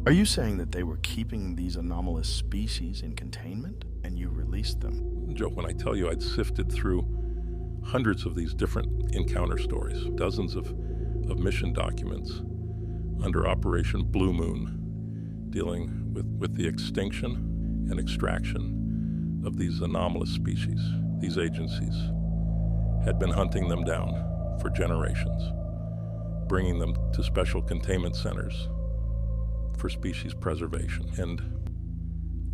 Are you saying that they were keeping these anomalous species in containment and you released them? Joe, when I tell you I'd sifted through hundreds of these different encounter stories, dozens of mission documents under Operation Blue Moon, dealing with the extinction and extraction of these anomalous species. These agencies had been hunting them down for generations, bringing them to special containment centers for species preservation. And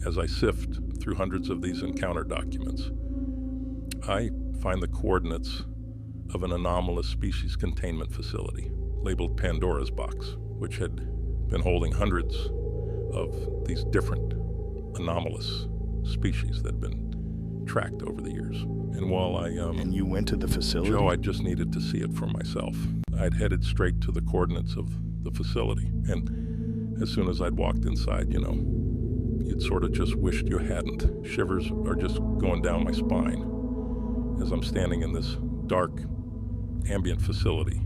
as I sift through hundreds of these encounter documents, I find the coordinates of an anomalous species containment facility labeled Pandora's Box, which had been holding hundreds of these different anomalous species that had been tracked over the years. And while And you went to the facility? Joe, I just needed to see it for myself. I'd headed straight to the coordinates of the facility, and as soon as I'd walked inside, you'd sort of just wished you hadn't. Shivers are just going down my spine as I'm standing in this dark, ambient facility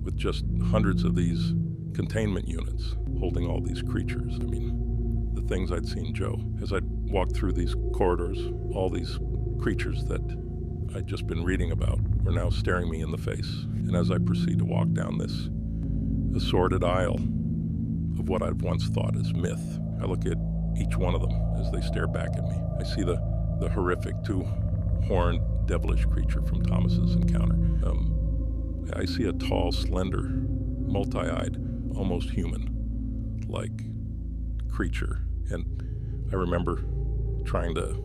with just hundreds of these containment units holding all these creatures. I mean, the things I'd seen, Joe, as I'd walked through these corridors, all these creatures that I'd just been reading about were now staring me in the face. And as I proceed to walk down this assorted aisle of what I've once thought as myth, I look at each one of them as they stare back at me. I see the horrific two-horned devilish creature from Thomas's encounter. I see a tall, slender, multi-eyed, almost human-like creature. And I remember trying to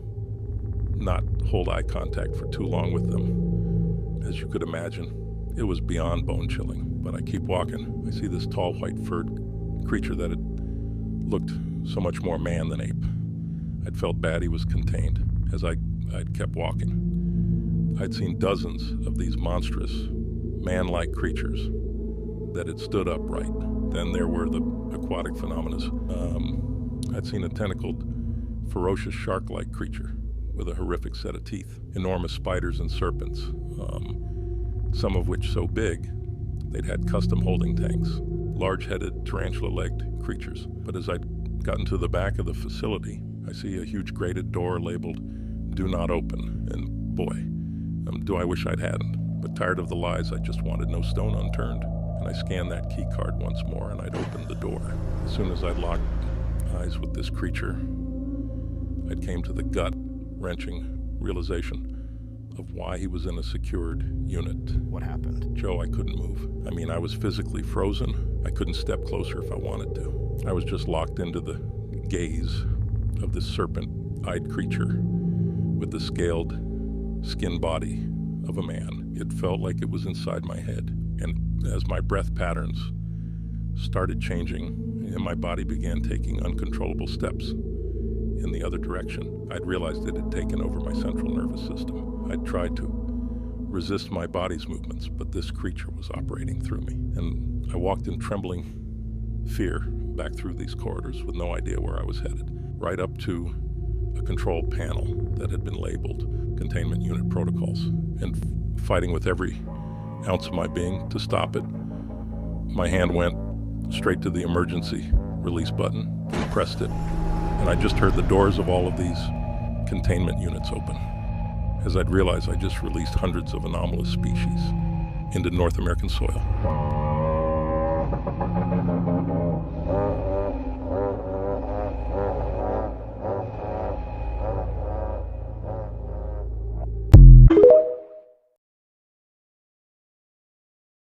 not hold eye contact for too long with them. As you could imagine, it was beyond bone-chilling. But I keep walking. I see this tall, white-furred creature that had looked so much more man than ape. I'd felt bad he was contained. As I'd kept walking, I'd seen dozens of these monstrous, man-like creatures that had stood upright. Then there were the aquatic phenomena. I'd seen a tentacled, ferocious shark-like creature with a horrific set of teeth, enormous spiders and serpents, some of which so big they'd had custom holding tanks, large-headed, tarantula-legged creatures. But as I'd gotten to the back of the facility, I see a huge grated door labeled "Do Not Open," and boy, do I wish I'd hadn't. But tired of the lies, I just wanted no stone unturned. And I scanned that key card once more, and I'd opened the door. As soon as I'd locked eyes with this creature, I'd came to the gut-wrenching realization of why he was in a secured unit. What happened? Joe, I couldn't move. I mean, I was physically frozen. I couldn't step closer if I wanted to. I was just locked into the gaze of this serpent-eyed creature with the scaled skin body of a man. It felt like it was inside my head. And as my breath patterns started changing and my body began taking uncontrollable steps in the other direction, I'd realized it had taken over my central nervous system. I'd tried to resist my body's movements, but this creature was operating through me. And I walked in trembling fear back through these corridors with no idea where I was headed, right up to a control panel that had been labeled Containment Unit Protocols, and fighting with every ounce of my being to stop it. My hand went straight to the emergency release button and pressed it, and I just heard the doors of all of these containment units open. As I'd realized, I just released hundreds of anomalous species into North American soil.